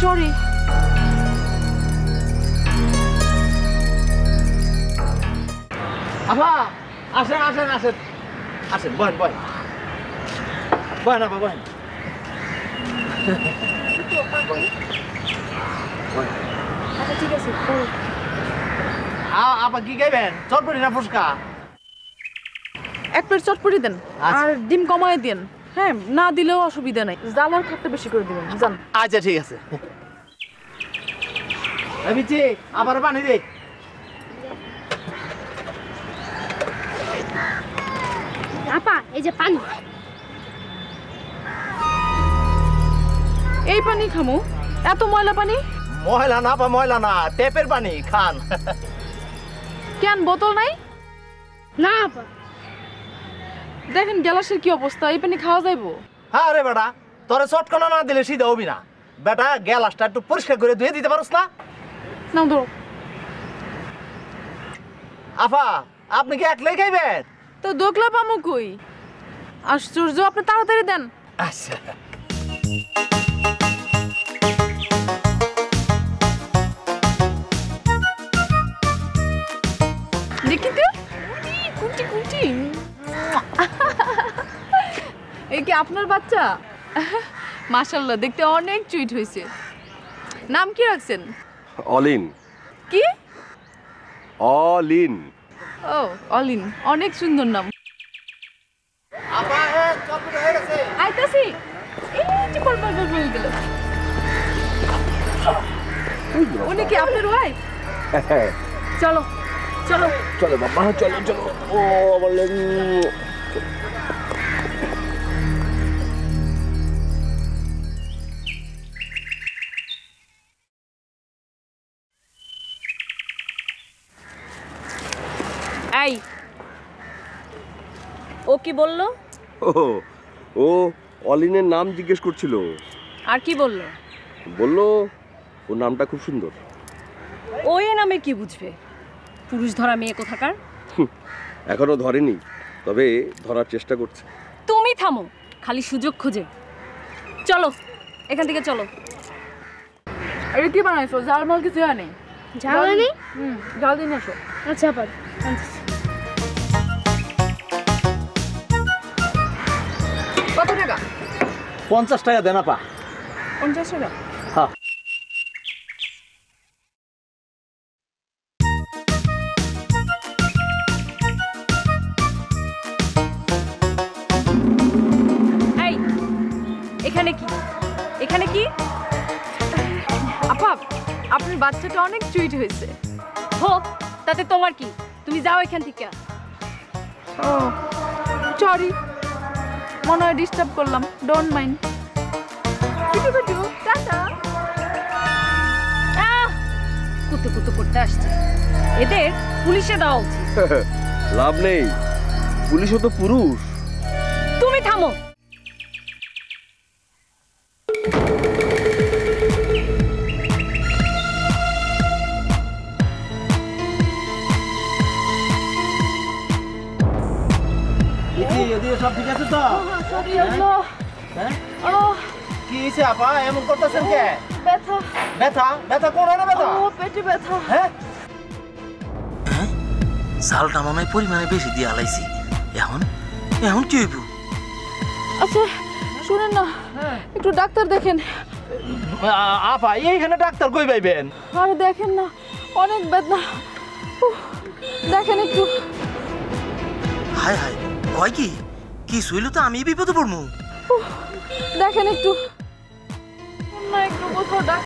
Sorry. আপা আসেন আসেন আসেন আসেন বহেন বহেন বহেন আপা বহেন আচ্ছা ঠিক আছে। আপা কি খাইবেন চটপটি না ফুচকা? এক প্লেট চটপটি দেন আচ্ছা। আর ডিম কমায় দেন। হ্যাঁ, না দিলেও অসুবিধা নাই, জালার খাটটা বেশি করে দিবেন জান। আচ্ছা ঠিক আছে। বিচি আবার পানি দে। আপা এই যে পানি। এই পানি খামু? এত ময়লা পানি? ময়লা না আপা, ময়লা না, টেপের পানি খান। কেন বোতল নাই? না আপা। দেখেন গ্যালাসের কি অবস্থা, এই পানি খাওয়া যাইবো? হ্যাঁ রে বেটা, তোরে চটকনা না দিলে সিধা হবি না। বেটা গ্যালাসটা একটু পরিষ্কার করে ধুয়ে দিতে পারোস না? নাও ধরো। আফা আপনি কি একলাই খাইবেন? তো দোকলা পামু কই? আশ্চর্য, আপনি তাড়াতাড়ি দেন। আচ্ছা দেখি তো কুটি কুটি। এই কি আপনার বাচ্চা? মাশাআল্লাহ, দেখতে অনেক চুইট হয়েছে। নাম কি রাখছেন? অলিন। কি? অলিন। ও অলিন, অনেক সুন্দর নাম। আপা চটপটি হয়ে গেছে। আইতাছি। এই যে পরপর বলে দিল। উনি কি আপনার ওয়াইফ? চলো চলো চলো বাবা, চলো চলো। ও বললেন এই, ও কি বললো? ও অলিনের নাম জিজ্ঞেস করছিল। আর কি বললো? বললো ওর নামটা খুব সুন্দর। ও এ নামে কি বুঝবে? পুরুষ ধরা মেয়ে কোথাকার। এখনো ধরেনি, তবে ধরার চেষ্টা করছে। তুমি থামো, খালি সুযোগ খোঁজে। চলো এখান থেকে চলো। এটা কি বানাইছো? ঝালমাল কিছু আনে? ঝালনি? ঝাল দিন আসো। আচ্ছা আপা আনতেছি। কত টাকা? 50 টাকা দেন আপা। 50 টাকা। হ্যাঁ এই, এখানে কি? এখানে কি? আপা, আপনার বাচ্চাটা অনেক চুইট হয়েছে। হোক, তাতে তোমার কি? তুমি যাও এখান থেকে। ও সরি, মনে হয় ডিস্টার্ব করলাম, ডোন্ট মাইন্ড। টাটা। কুতু কুতু করতে আসছে, এদের পুলিশে দেওয়া উচিত। লাভ নেই, পুলিশও তো পুরুষ। তুমি থামো। এদিকে সব ঠিক আছে তো? সরি আল্লাহ। হ্যাঁ আহ, কি হয়েছে আপা, এমন করতেছেন কে? ব্যথা। ব্যথা? ব্যথা কোন হয় না ব্যথা? ও পেটে ব্যথা। হ্যাঁ চালটা মনে হয় পরিমাণে বেশি দিয়ে আলাইছি। এখন এখন কি হইব? আচ্ছা শুনেন না, একটু ডাক্তার দেখেন। আপা এইখানে ডাক্তার কই পাইবেন? আরে দেখেন না, অনেক বেদনা। দেখেন একটু। হায় হায়, কয় কি কি শুইল তো আমি বিপদে পড়মু। দেখেন একটু। না একটু কোথাও